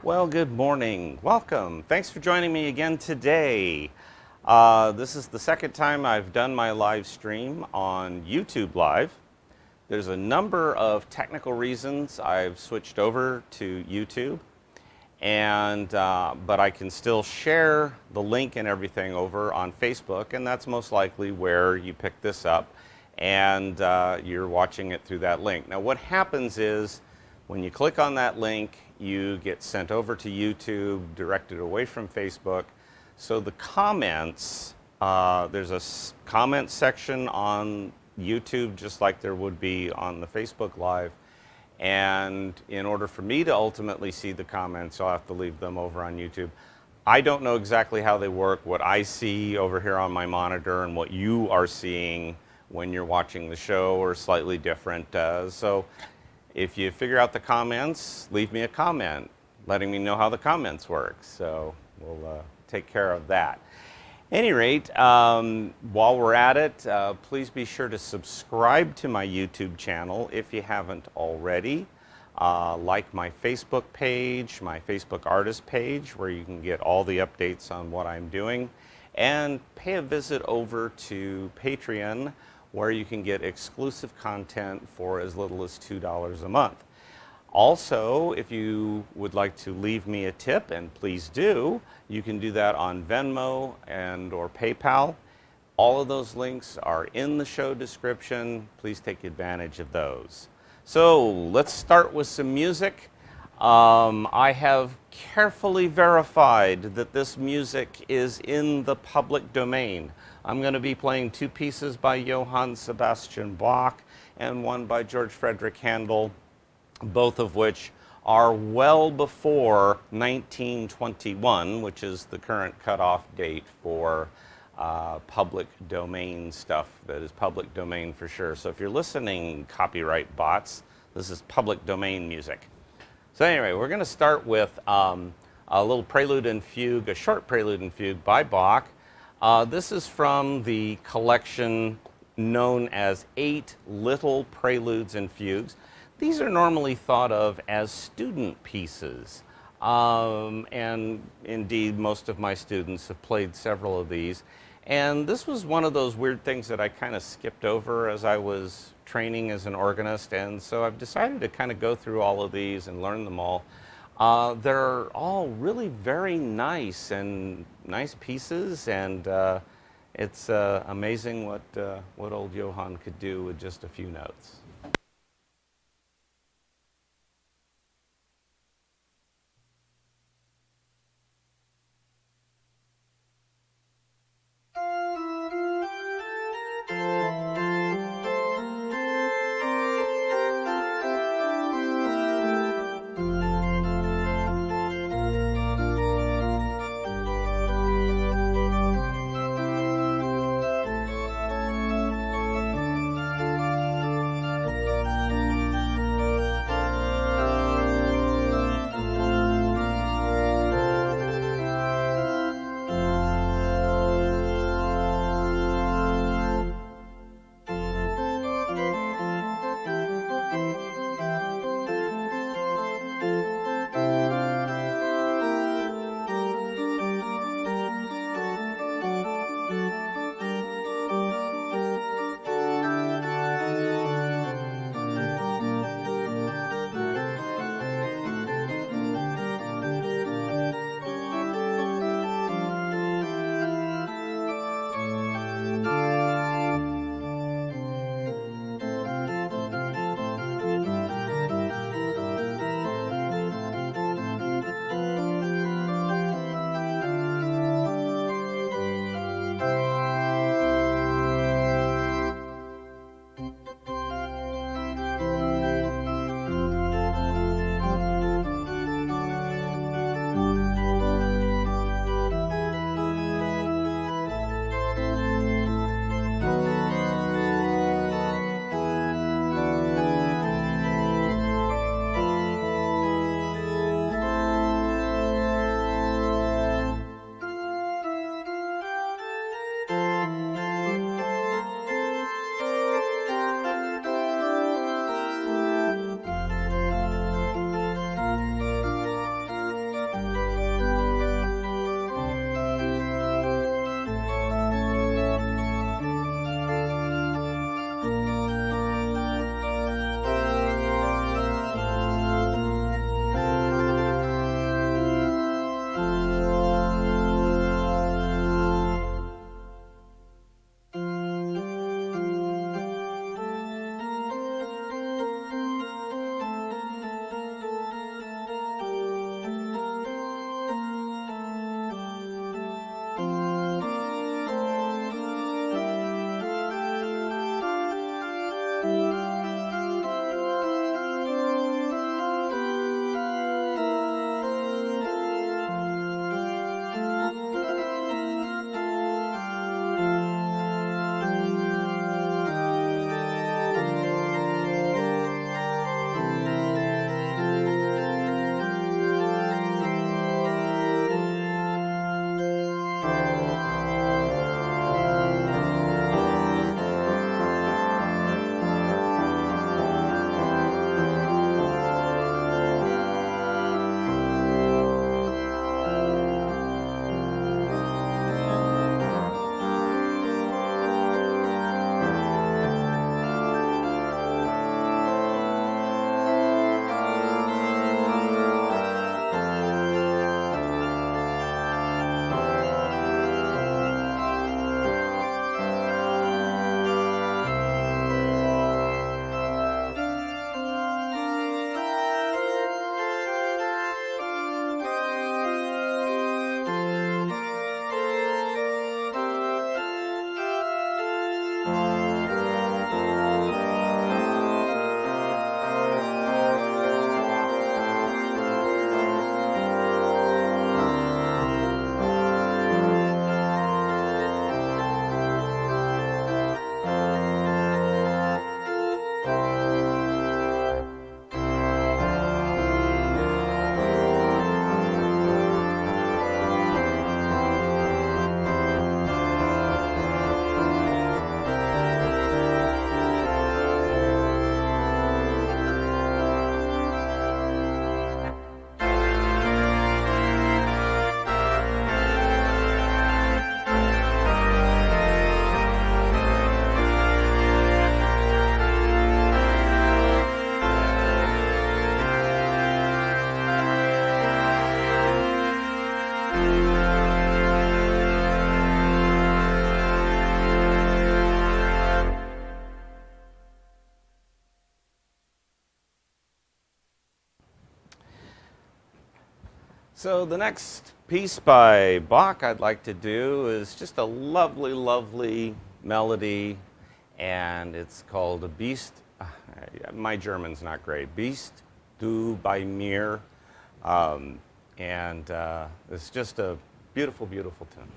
Well, good morning. Welcome. Thanks for joining me again today. This is the second time I've done my live stream on YouTube Live. There's a number of technical reasons I've switched over to YouTube, and but I can still share the link and everything over on Facebook, and that's most likely where you pick this up, and you're watching it through that link. Now, what happens is when you click on that link, you get sent over to YouTube, directed away from Facebook. So the comments, there's a comment section on YouTube just like there would be on the Facebook Live. And in order for me to ultimately see the comments, I'll have to leave them over on YouTube. I don't know exactly how they work. What I see over here on my monitor and what you are seeing when you're watching the show are slightly different. So if you figure out the comments, leave me a comment letting me know how the comments work. So we'll take care of that. Any rate, while we're at it, please be sure to subscribe to my YouTube channel if you haven't already. Like my Facebook page, my Facebook artist page, where you can get all the updates on what I'm doing. And pay a visit over to Patreon, where you can get exclusive content for as little as $2 a month. Also, if you would like to leave me a tip, and please do, you can do that on Venmo and or PayPal. All of those links are in the show description. Please take advantage of those. So let's start with some music. I have carefully verified that this music is in the public domain. I'm going to be playing two pieces by Johann Sebastian Bach and one by George Frederick Handel, both of which are well before 1921, which is the current cutoff date for public domain stuff that is public domain for sure. So if you're listening, copyright bots, this is public domain music. So anyway, we're going to start with a little prelude and fugue, a short prelude and fugue by Bach. This is from the collection known as 8 Little Preludes and Fugues. These are normally thought of as student pieces. And indeed, most of my students have played several of these. And this was one of those weird things that I kind of skipped over as I was training as an organist. And so I've decided to kind of go through all of these and learn them all. They're all really very nice pieces, and it's amazing what old Johann could do with just a few notes. So the next piece by Bach I'd like to do is just a lovely, lovely melody, and it's called a Bist. My German's not great. Bist Du Bei Mir, and it's just a beautiful, beautiful tune.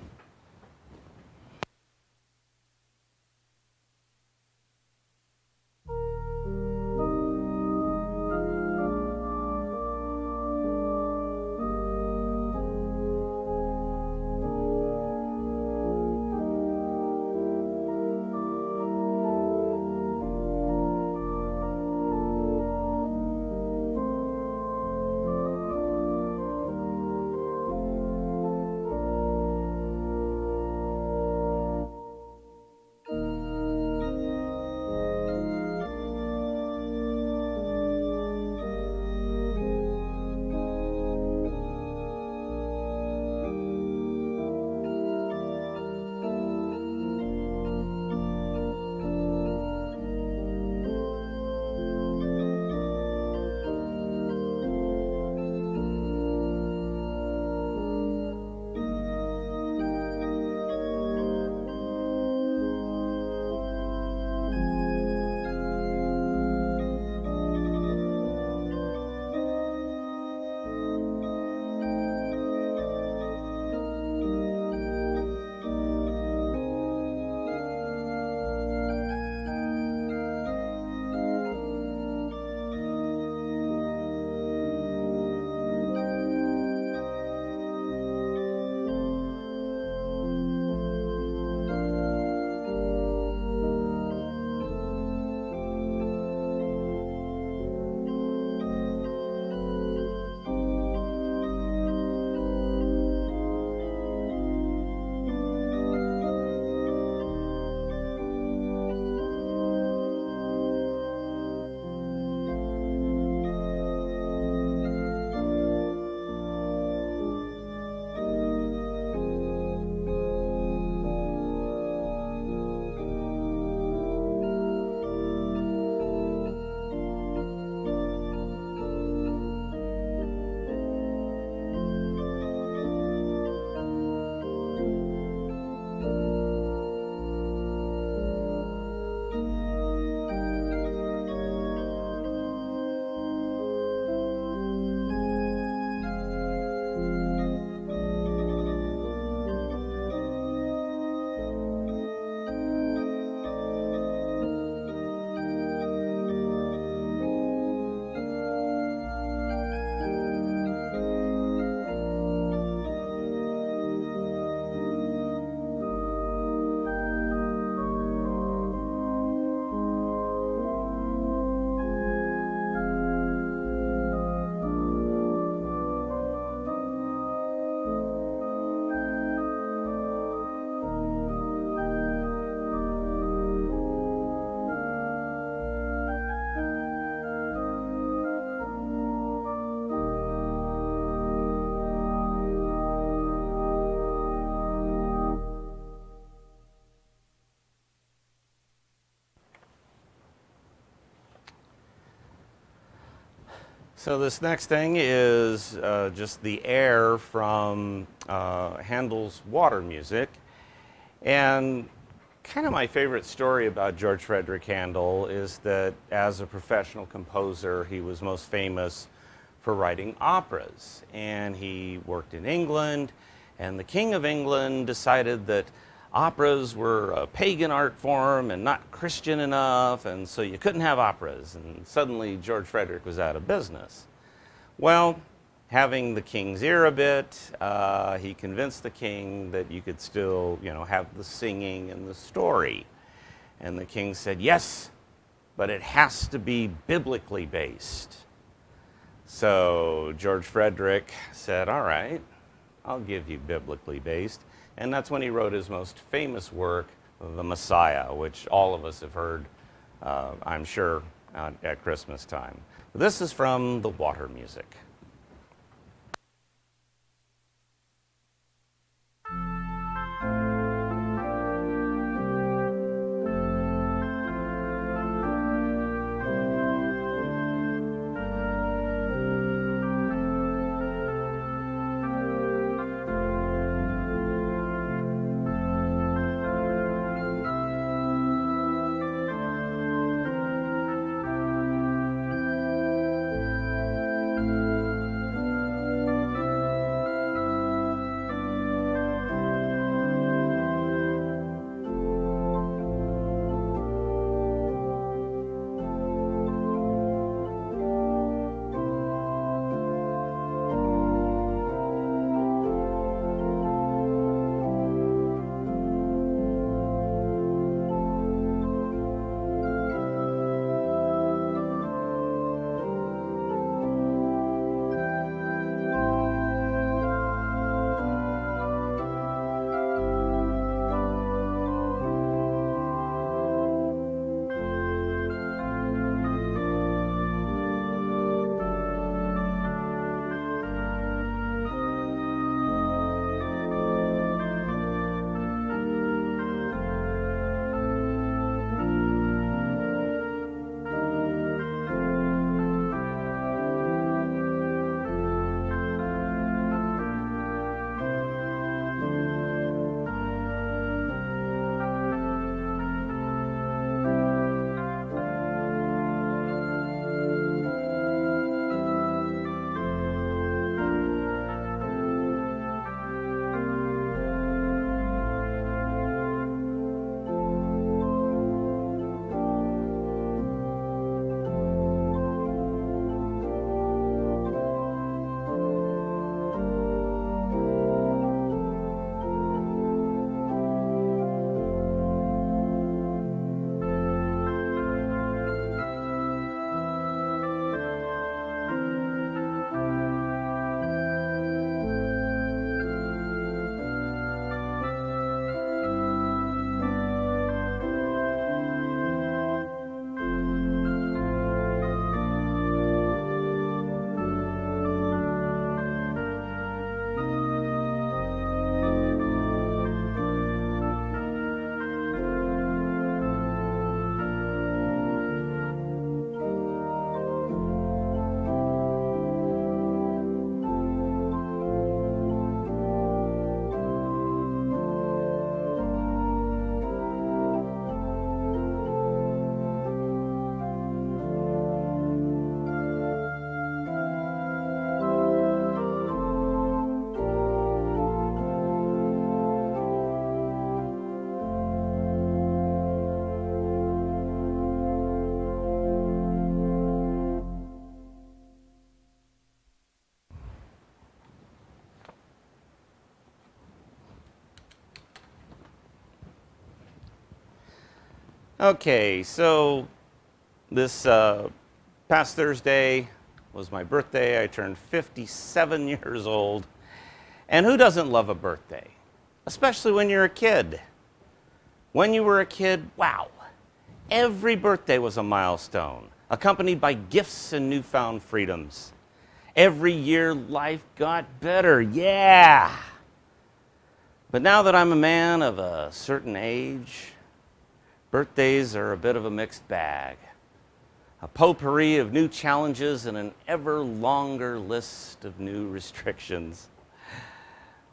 So this next thing is just the air from Handel's Water Music. And kind of my favorite story about George Frederick Handel is that as a professional composer, he was most famous for writing operas. And he worked in England, and the King of England decided that operas were a pagan art form and not Christian enough, and so you couldn't have operas, and suddenly George Frederick was out of business. Well, having the king's ear a bit, he convinced the king that you could still, have the singing and the story. And the king said, yes, but it has to be biblically based. So George Frederick said, all right, I'll give you biblically based. And that's when he wrote his most famous work, The Messiah, which all of us have heard, I'm sure, at Christmas time. This is from the Water Music. Okay, so this past Thursday was my birthday. I turned 57 years old. And who doesn't love a birthday? Especially when you're a kid. When you were a kid, wow, every birthday was a milestone, accompanied by gifts and newfound freedoms. Every year, life got better, yeah. But now that I'm a man of a certain age, birthdays are a bit of a mixed bag. A potpourri of new challenges and an ever longer list of new restrictions.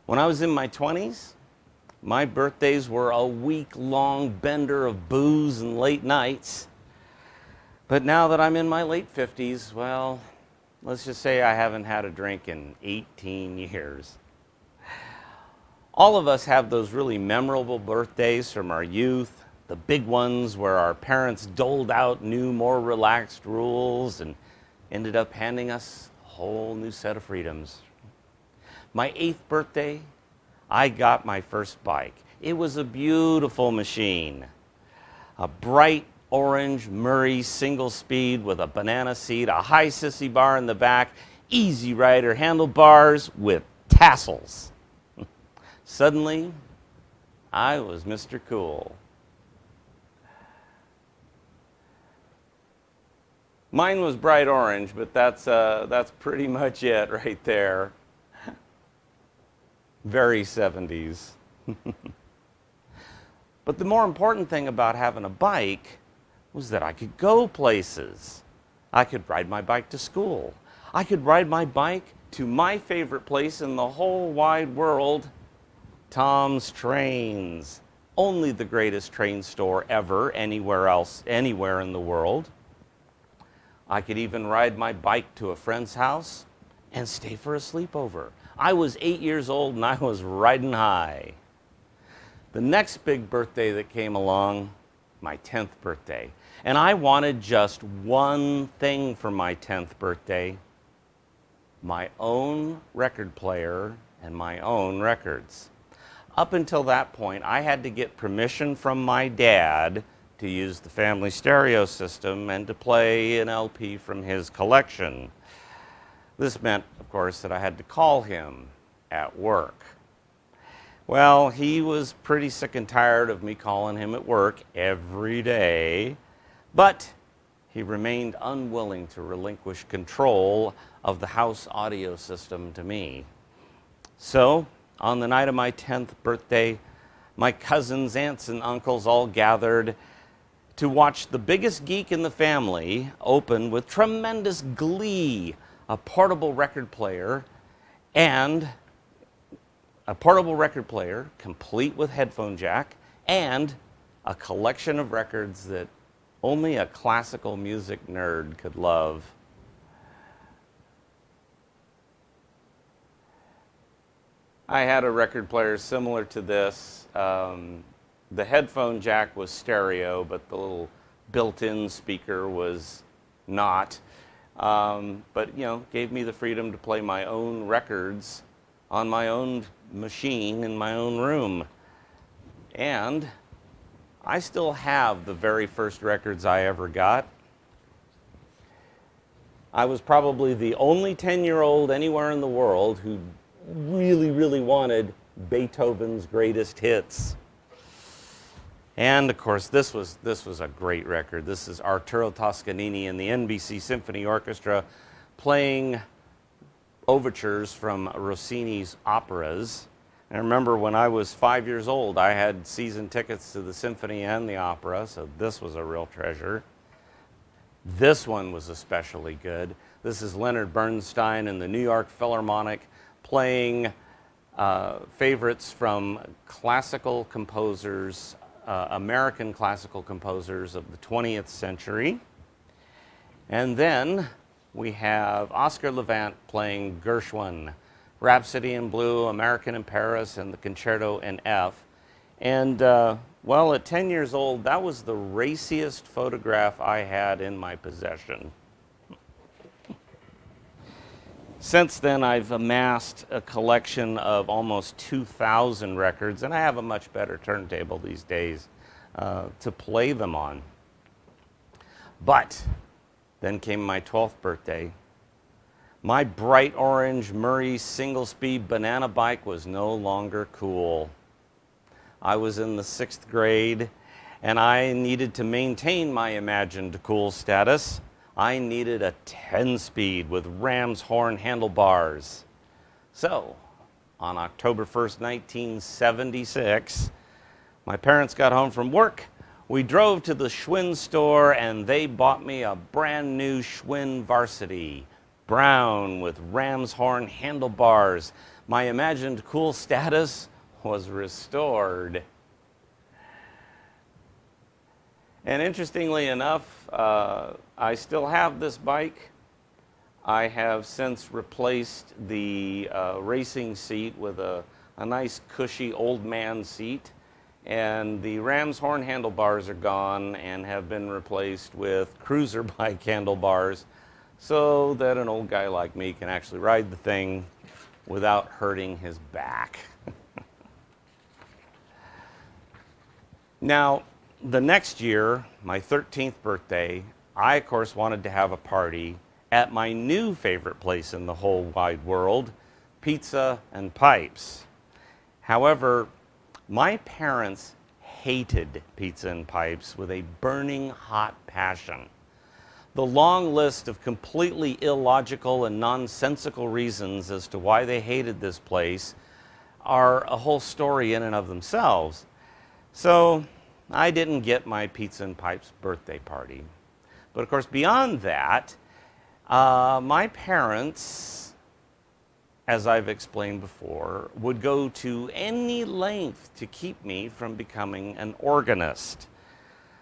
When I was in my 20s, my birthdays were a week-long bender of booze and late nights. But now that I'm in my late 50s, well, let's just say I haven't had a drink in 18 years. All of us have those really memorable birthdays from our youth, the big ones where our parents doled out new, more relaxed rules and ended up handing us a whole new set of freedoms. My 8th birthday, I got my first bike. It was a beautiful machine. A bright orange Murray single speed with a banana seat, a high sissy bar in the back, easy rider handlebars with tassels. Suddenly, I was Mr. Cool. Mine was bright orange, but that's pretty much it right there. Very 70s. But the more important thing about having a bike was that I could go places. I could ride my bike to school. I could ride my bike to my favorite place in the whole wide world, Tom's Trains. Only the greatest train store ever, anywhere else, anywhere in the world. I could even ride my bike to a friend's house and stay for a sleepover. I was 8 years old and I was riding high. The next big birthday that came along, my 10th birthday. And I wanted just one thing for my 10th birthday: my own record player and my own records. Up until that point, I had to get permission from my dad to use the family stereo system and to play an LP from his collection. This meant, of course, that I had to call him at work. Well, he was pretty sick and tired of me calling him at work every day, but he remained unwilling to relinquish control of the house audio system to me. So, on the night of my 10th birthday, my cousins, aunts, and uncles all gathered to watch the biggest geek in the family open with tremendous glee a portable record player, complete with headphone jack, and a collection of records that only a classical music nerd could love. I had a record player similar to this. The headphone jack was stereo, but the little built-in speaker was not. But, you know, gave me the freedom to play my own records on my own machine in my own room. And I still have the very first records I ever got. I was probably the only 10-year-old anywhere in the world who really, really wanted Beethoven's greatest hits. And of course, this was a great record. This is Arturo Toscanini and the NBC Symphony Orchestra playing overtures from Rossini's operas. I remember when I was 5 years old, I had season tickets to the symphony and the opera, so this was a real treasure. This one was especially good. This is Leonard Bernstein and the New York Philharmonic playing favorites from classical composers, American classical composers of the 20th century. And then we have Oscar Levant playing Gershwin, Rhapsody in Blue, American in Paris, and the Concerto in F. And well, at 10 years old, that was the raciest photograph I had in my possession. Since then, I've amassed a collection of almost 2,000 records, and I have a much better turntable these days. to play them on. But then came my 12th birthday. My bright orange Murray single-speed banana bike was no longer cool. I was in the 6th grade, and I needed to maintain my imagined cool status. I needed a 10-speed with ram's horn handlebars. So, on October 1st, 1976, my parents got home from work. We drove to the Schwinn store, and they bought me a brand new Schwinn Varsity, brown with ram's horn handlebars. My imagined cool status was restored. And interestingly enough, I still have this bike. I have since replaced the racing seat with a nice cushy old man seat, and the ram's horn handlebars are gone and have been replaced with cruiser bike handlebars so that an old guy like me can actually ride the thing without hurting his back. Now, the next year, my 13th birthday, I, of course, wanted to have a party at my new favorite place in the whole wide world, Pizza and Pipes. However, my parents hated Pizza and Pipes with a burning hot passion. The long list of completely illogical and nonsensical reasons as to why they hated this place are a whole story in and of themselves. So I didn't get my Pizza and Pipes birthday party. But of course, beyond that, my parents, as I've explained before, would go to any length to keep me from becoming an organist.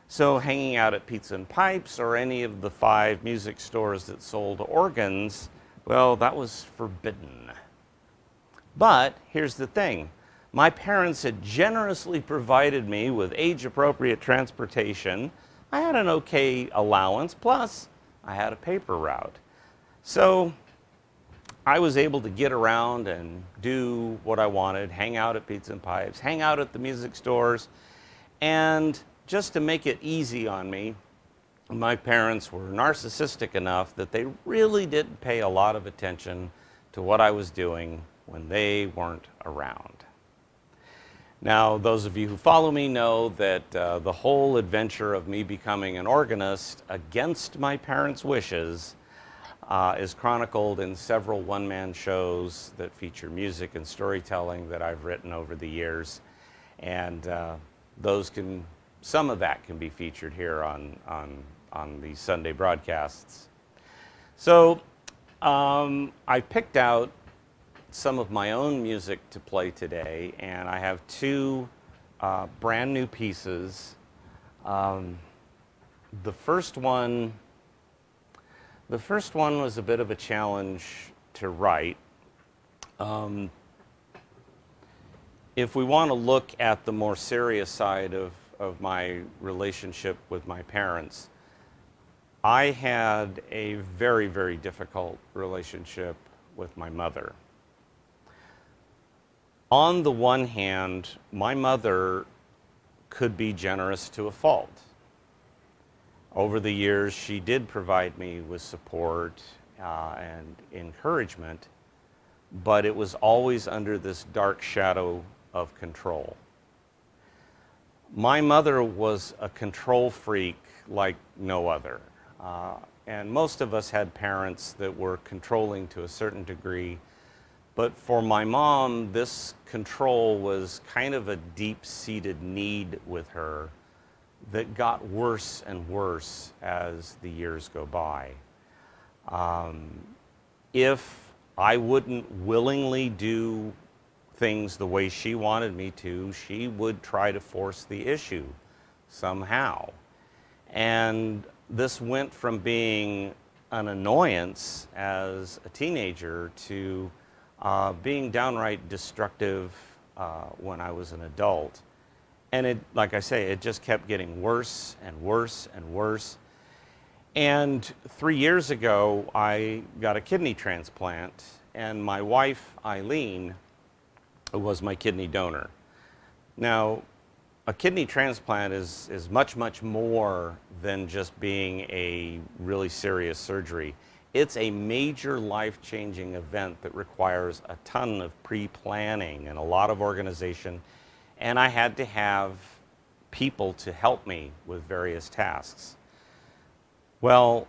So hanging out at Pizza and Pipes or any of the 5 music stores that sold organs, well, that was forbidden. But here's the thing. My parents had generously provided me with age-appropriate transportation. I had an okay allowance, plus I had a paper route. So I was able to get around and do what I wanted, hang out at Pizza and Pipes, hang out at the music stores, and just to make it easy on me, my parents were narcissistic enough that they really didn't pay a lot of attention to what I was doing when they weren't around. Now, those of you who follow me know that the whole adventure of me becoming an organist against my parents' wishes is chronicled in several one-man shows that feature music and storytelling that I've written over the years. And some of that can be featured here on the Sunday broadcasts. So I picked out some of my own music to play today, and I have 2 brand new pieces. The first one was a bit of a challenge to write. If we want to look at the more serious side of my relationship with my parents, I had a very, very difficult relationship with my mother. On the one hand, my mother could be generous to a fault. Over the years, she did provide me with support and encouragement, but it was always under this dark shadow of control. My mother was a control freak like no other. And most of us had parents that were controlling to a certain degree. But for my mom, this control was kind of a deep-seated need with her that got worse and worse as the years go by. If I wouldn't willingly do things the way she wanted me to, she would try to force the issue somehow. And this went from being an annoyance as a teenager to being downright destructive when I was an adult. And it, like I say, it just kept getting worse and worse and worse. And 3 years ago, I got a kidney transplant, and my wife, Eileen, was my kidney donor. Now, a kidney transplant is much, much more than just being a really serious surgery. It's a major life-changing event that requires a ton of pre-planning and a lot of organization, and I had to have people to help me with various tasks. Well,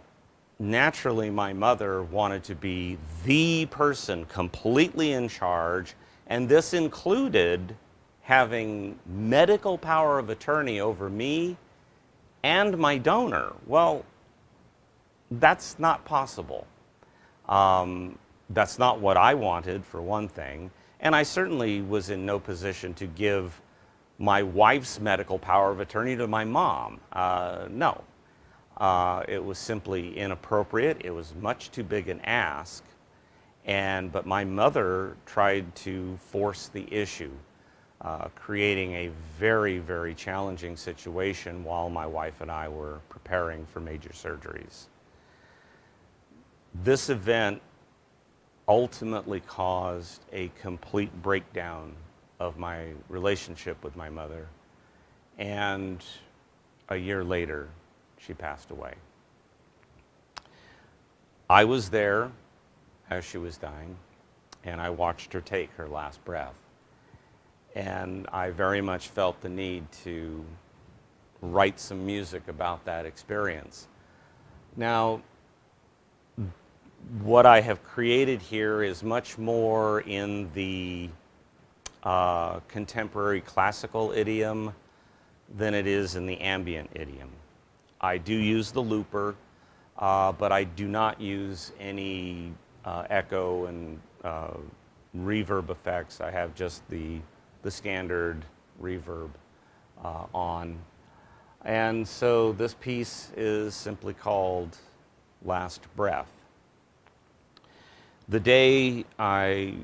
naturally, my mother wanted to be the person completely in charge, and this included having medical power of attorney over me and my donor. Well, that's not possible. That's not what I wanted, for one thing, and I certainly was in no position to give my wife's medical power of attorney to my mom. No. It was simply inappropriate. It was much too big an ask. But my mother tried to force the issue, creating a very, very challenging situation while my wife and I were preparing for major surgeries. This event ultimately caused a complete breakdown of my relationship with my mother, and a year later, she passed away. I was there as she was dying, and I watched her take her last breath. And I very much felt the need to write some music about that experience. Now, what I have created here is much more in the contemporary classical idiom than it is in the ambient idiom. I do use the looper, but I do not use any echo and reverb effects. I have just the standard reverb on. And so this piece is simply called Last Breath. The day I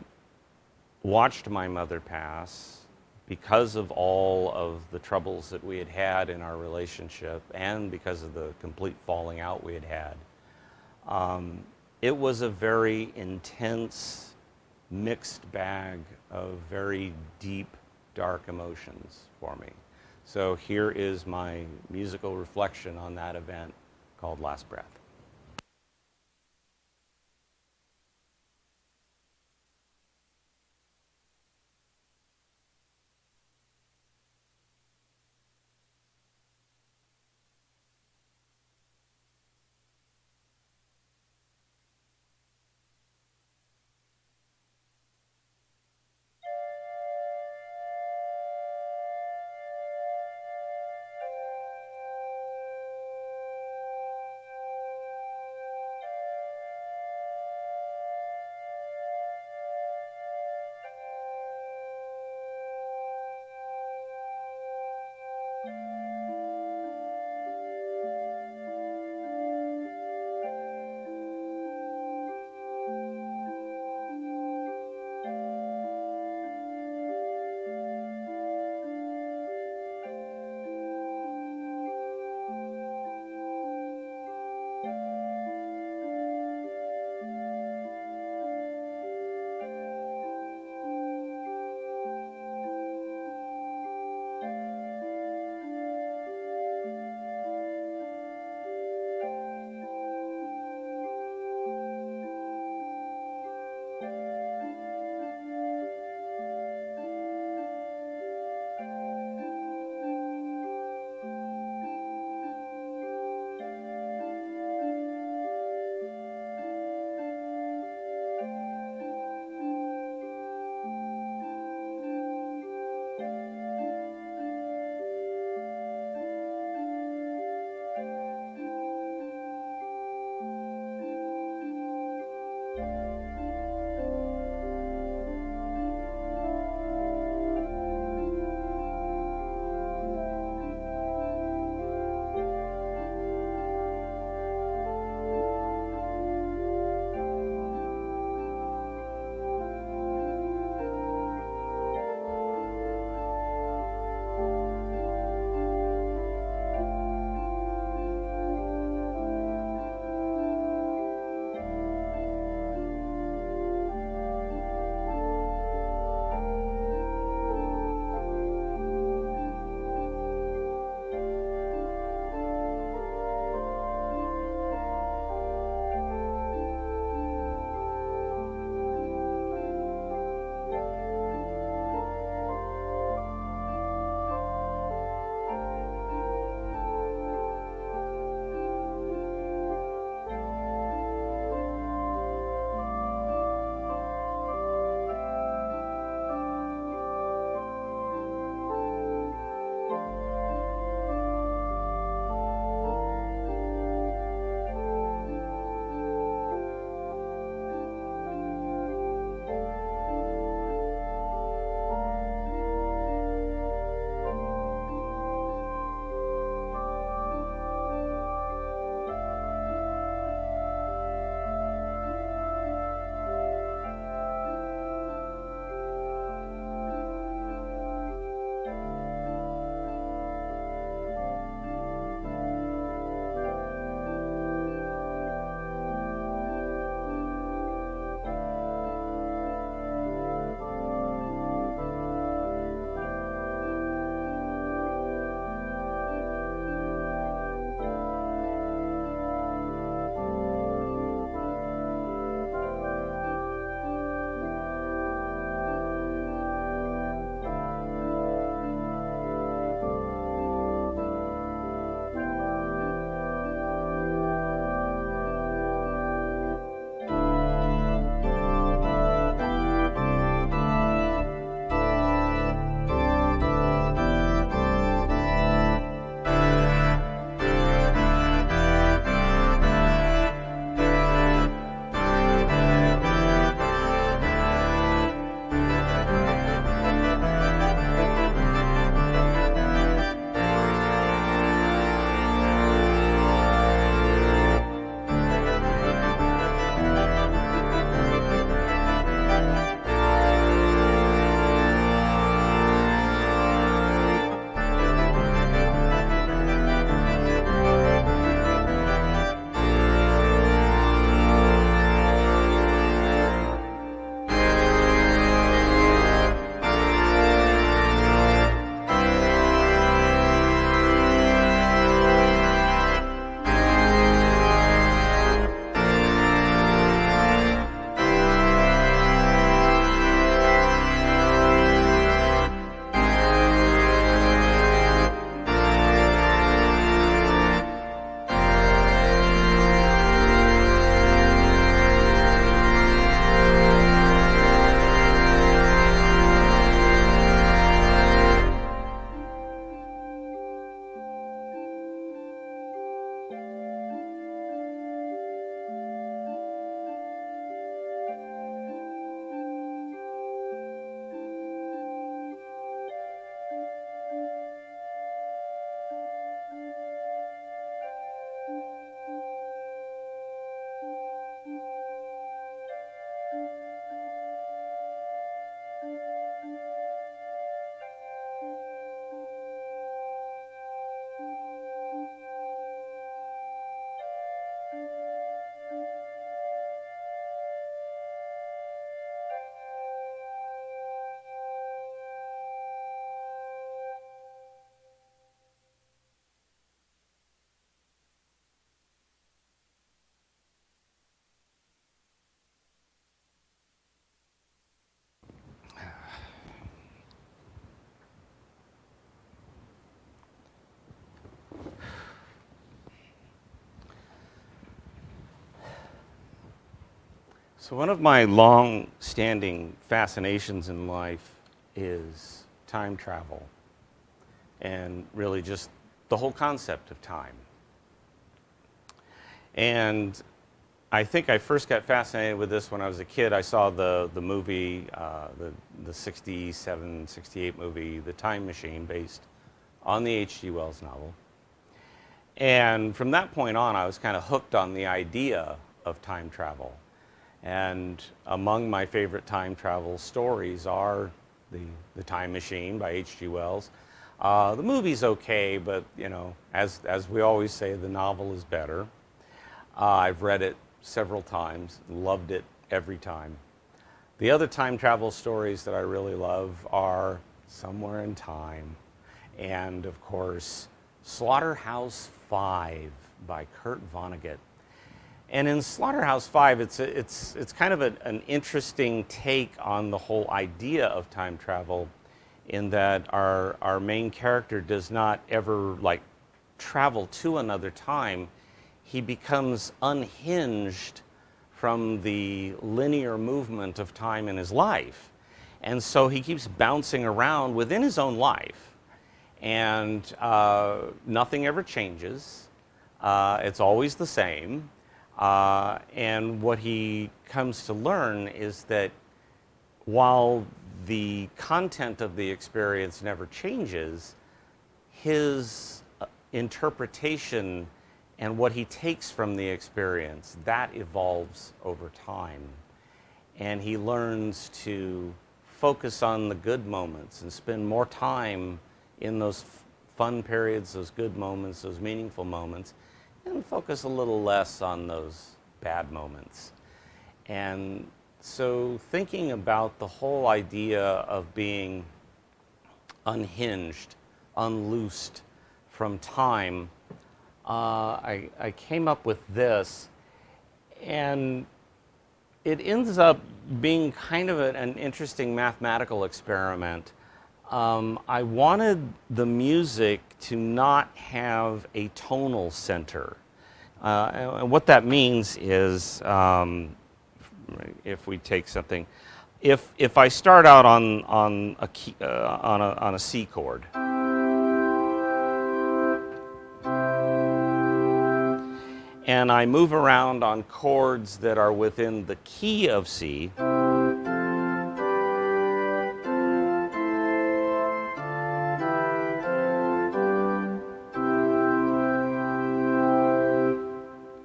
watched my mother pass, because of all of the troubles that we had had in our relationship and because of the complete falling out we had had, it was a very intense, mixed bag of very deep, dark emotions for me. So here is my musical reflection on that event called Last Breath. So one of my long-standing fascinations in life is time travel, and really just the whole concept of time. And I think I first got fascinated with this when I was a kid. I saw the movie, the 67, 68 movie, The Time Machine, based on the H.G. Wells novel. And from that point on, I was kind of hooked on the idea of time travel. And among my favorite time travel stories are the Time Machine by H.G. Wells. The movie's okay, but you know, as we always say, the novel is better. I've read it several times, loved it every time. The other time travel stories that I really love are Somewhere in Time, and of course, Slaughterhouse-Five by Kurt Vonnegut. And in Slaughterhouse-Five, it's kind of an interesting take on the whole idea of time travel, in that our main character does not ever like travel to another time. He becomes unhinged from the linear movement of time in his life. And so he keeps bouncing around within his own life. And nothing ever changes. It's always the same. And what he comes to learn is that while the content of the experience never changes, his interpretation and what he takes from the experience, that evolves over time. And he learns to focus on the good moments and spend more time in those fun periods, those good moments, those meaningful moments, and focus a little less on those bad moments. And so thinking about the whole idea of being unhinged, unloosed from time, I came up with this, and it ends up being kind of an interesting mathematical experiment. I wanted the music to not have a tonal center. And what that means is, if we take something, if I start out on a key, on a C chord, and I move around on chords that are within the key of C,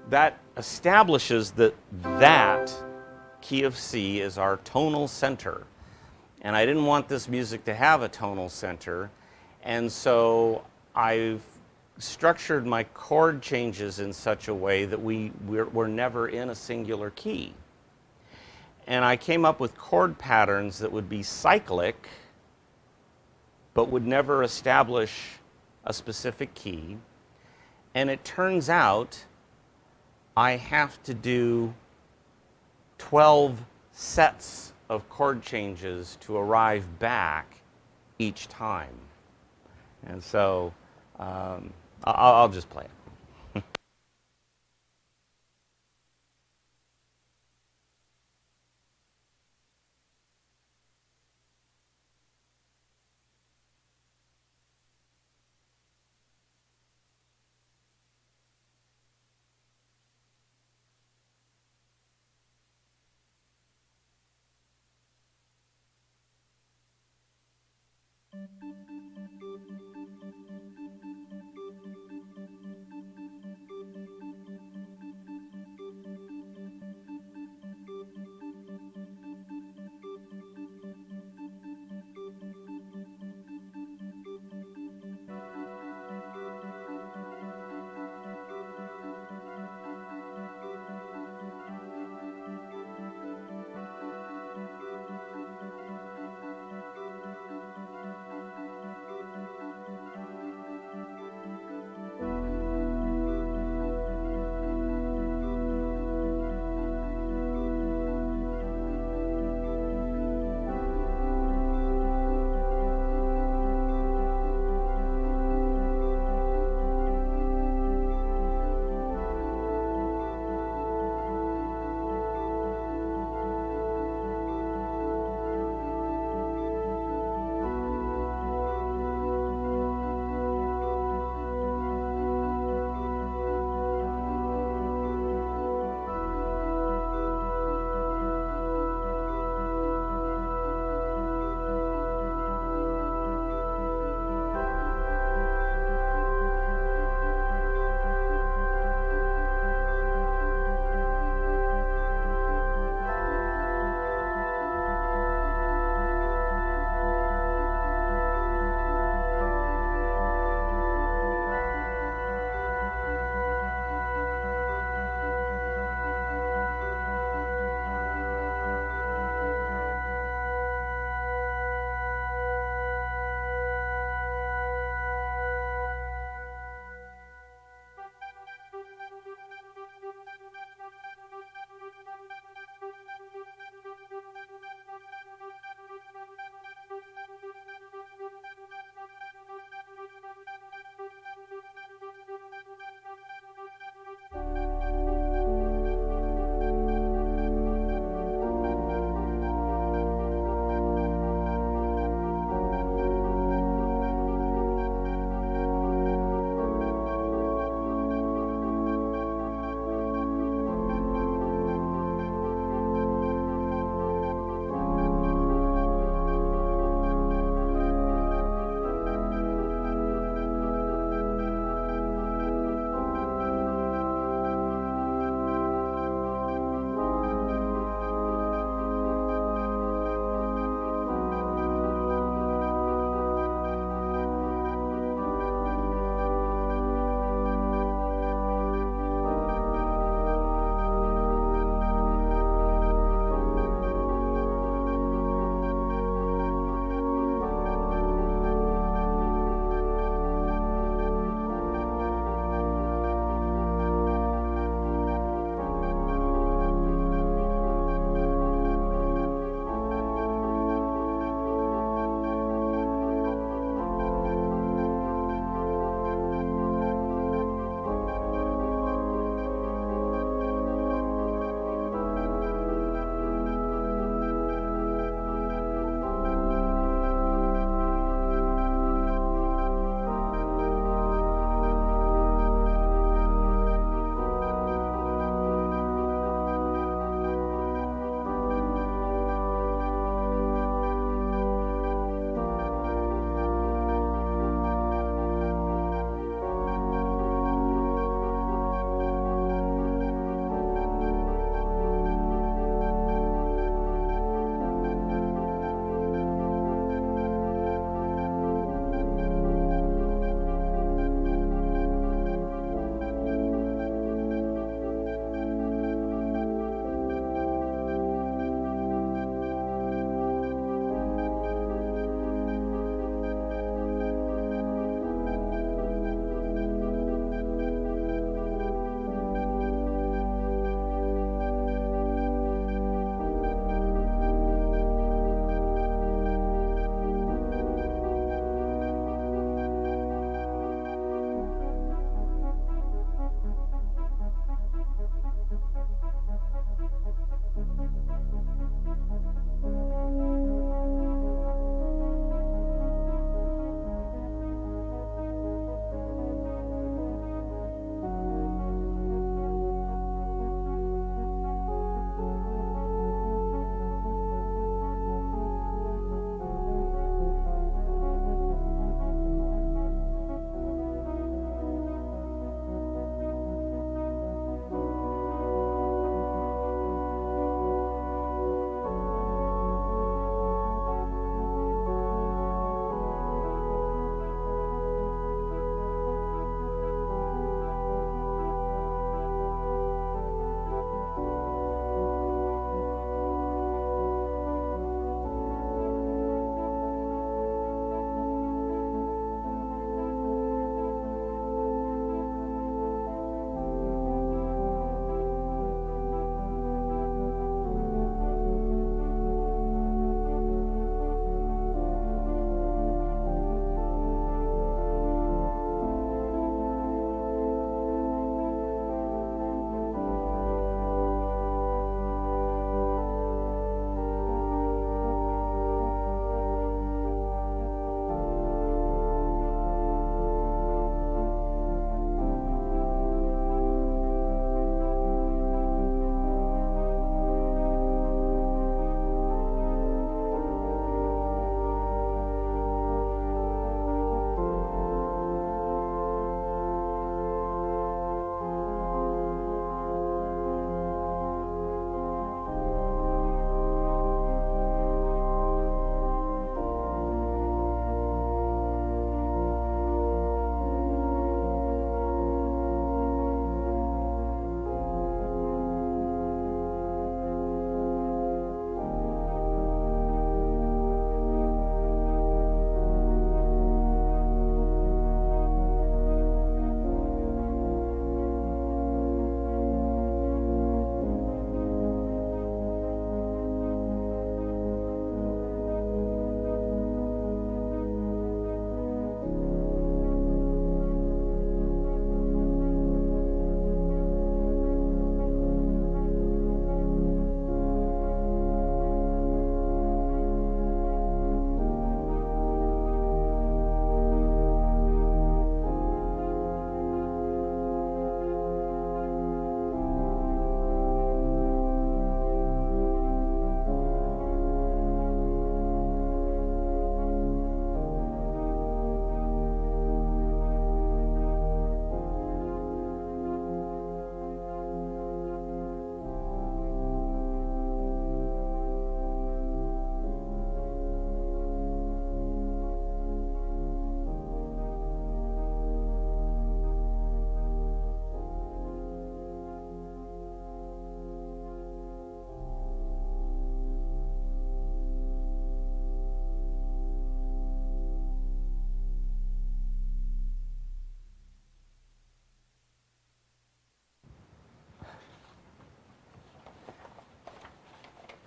that establishes that key of C is our tonal center. And I didn't want this music to have a tonal center, and so I've structured my chord changes in such a way that we're never in a singular key. And I came up with chord patterns that would be cyclic, but would never establish a specific key. And it turns out I have to do 12 sets of chord changes to arrive back each time. And so I'll just play it.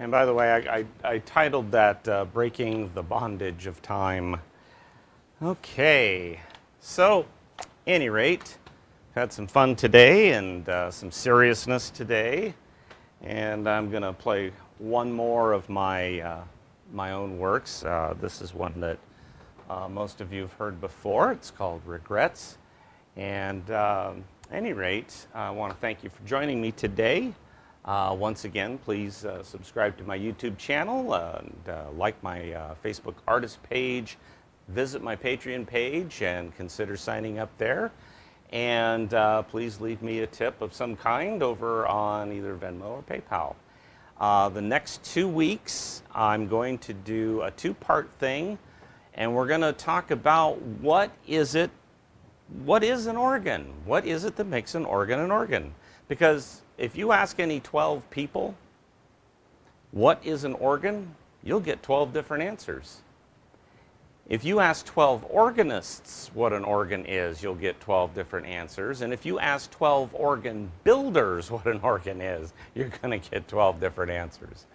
And by the way, I titled that Breaking the Bondage of Time. Okay, so any rate, had some fun today and some seriousness today. And I'm going to play one more of my, my own works. This is one that most of you have heard before. It's called Regrets. And any rate, I want to thank you for joining me today. Once again, please subscribe to my YouTube channel and like my Facebook artist page, visit my Patreon page, and consider signing up there. And please leave me a tip of some kind over on either Venmo or PayPal. The next 2 weeks, I'm going to do a two-part thing, and we're going to talk about what is an organ? What is it that makes an organ? Because if you ask any 12 people, what is an organ? You'll get 12 different answers. If you ask 12 organists what an organ is, you'll get 12 different answers. And if you ask 12 organ builders what an organ is, you're going to get 12 different answers.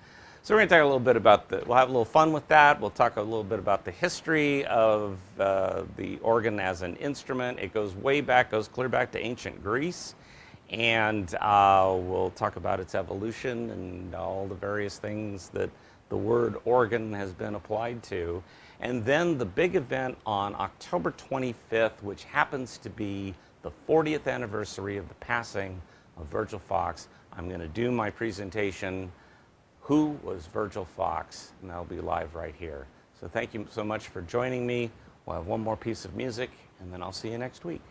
So we're going to talk a little bit about we'll have a little fun with that. We'll talk a little bit about the history of the organ as an instrument. It goes way back, goes clear back to ancient Greece. And we'll talk about its evolution and all the various things that the word organ has been applied to. And then the big event on October 25th, which happens to be the 40th anniversary of the passing of Virgil Fox. I'm going to do my presentation, Who Was Virgil Fox? And that'll be live right here. So thank you so much for joining me. We'll have one more piece of music, and then I'll see you next week.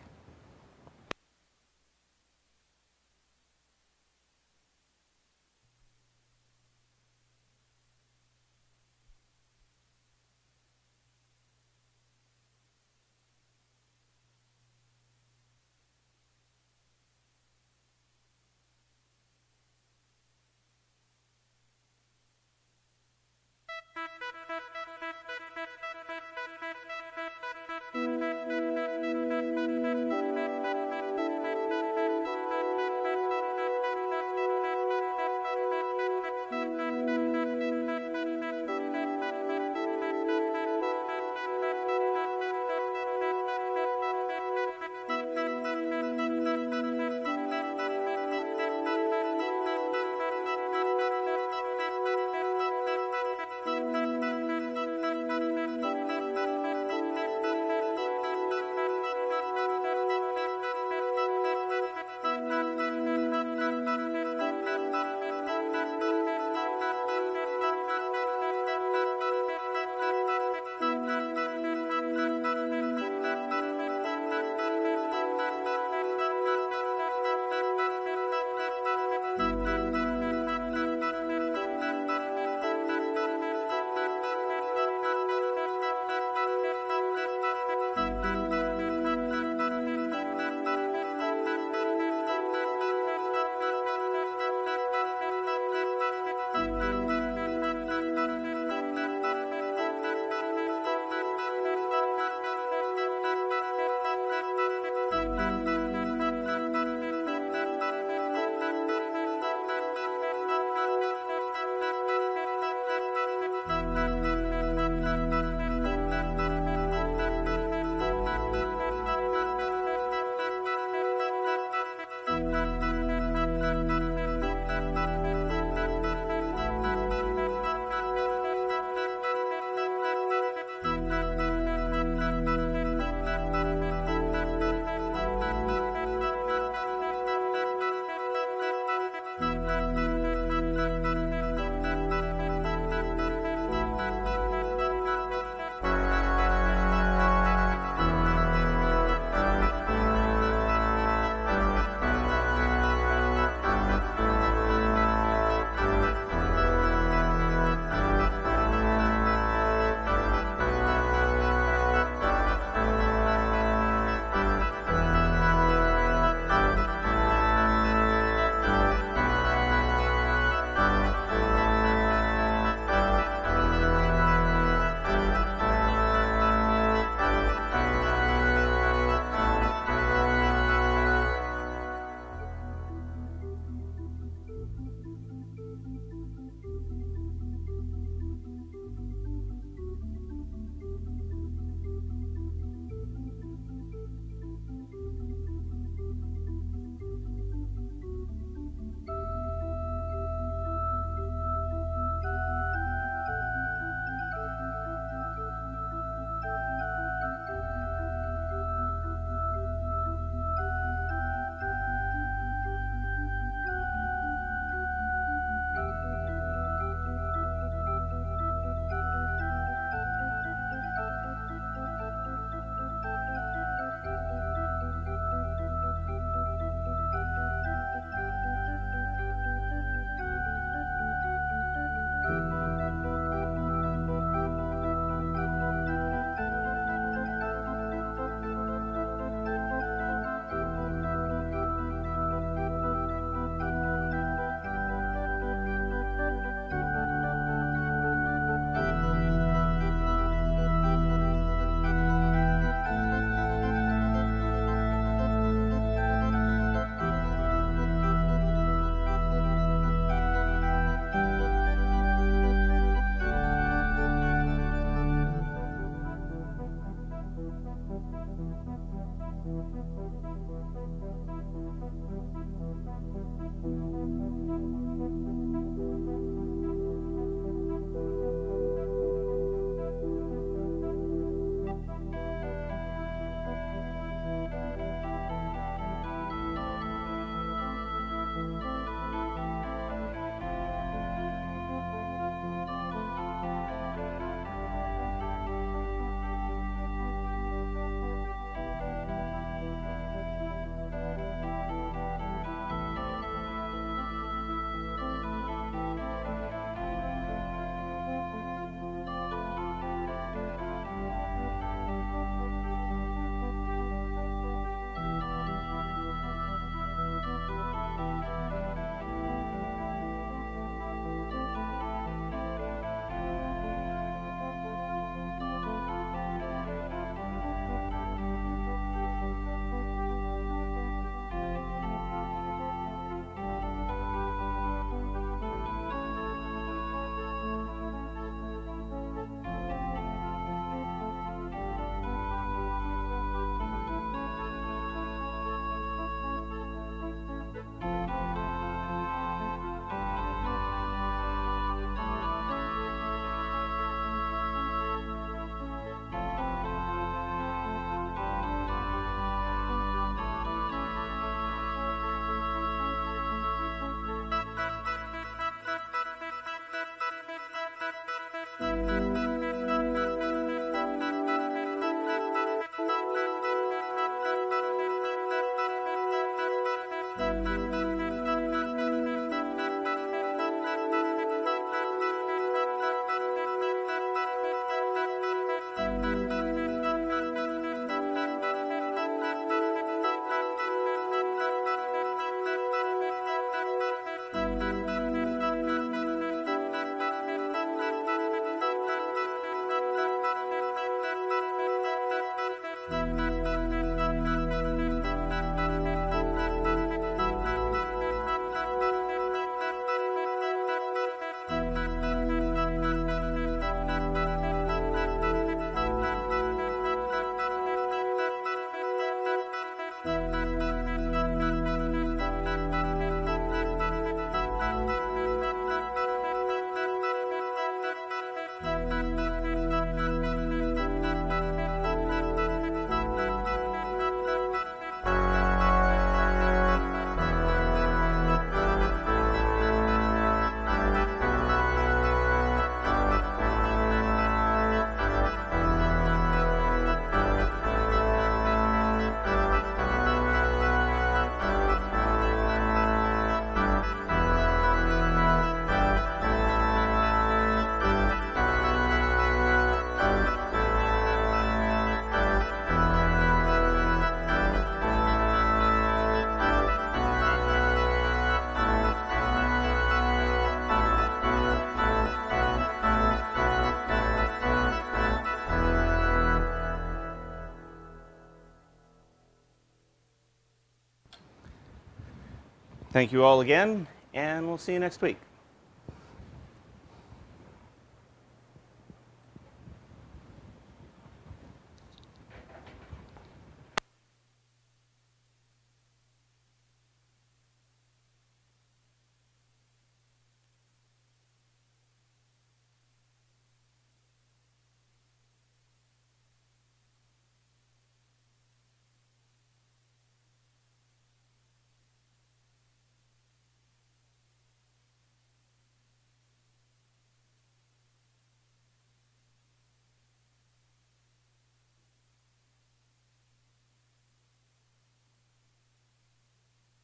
Thank you all again, and we'll see you next week.